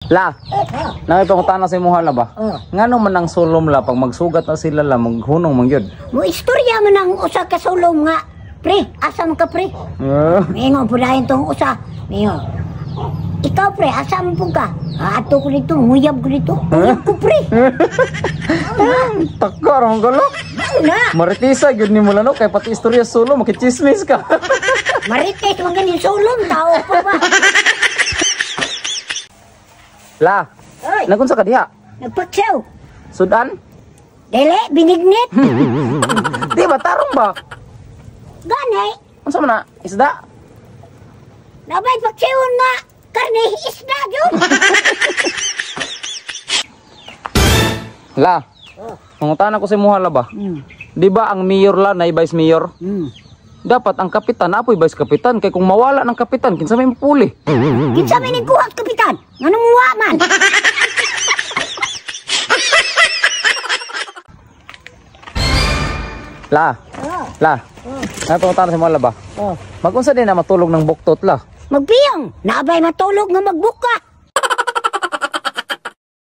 La, nakipangutana sa imuha la ba? Ngano man ang sulom la pag magsugat na sila la maghunong man gyud. Mo istorya man ang usa ka sulom nga. Pre, asa man ka pre? Mingo pudayon tong usa. Mingo. Ikaw pre, asa man pug ka? Ato ko dito, nguyab ko dito. Nguyab ko pre. Takar ang galo. Na. Maritisa gyud ni mo la no kay pati istorya sulom makichismis ka. Marites man ganin sulom tao pa ba? La, Oy, nagunsa ka diha? nagpaksaw. Sudan? Dele, binignit. Di ba tarong ba? Ganay, Unsa man na? Isda? nabay paksawon nga. Karne, isda yun. La, pangutana ko sa imuha la ba? Di ba ang mayor la na vice mayor? Dapat ang kapitan apoy vice kapitan kay kung mawala ng kapitan kinsa may mapuli. Kinsa may nagkuha kapitan? Nga numuwa man. La, pangutana sa imuha la ba? Magunsa din na matulog ng buktot la? Magpiyong, nabay matulog nga magbuka.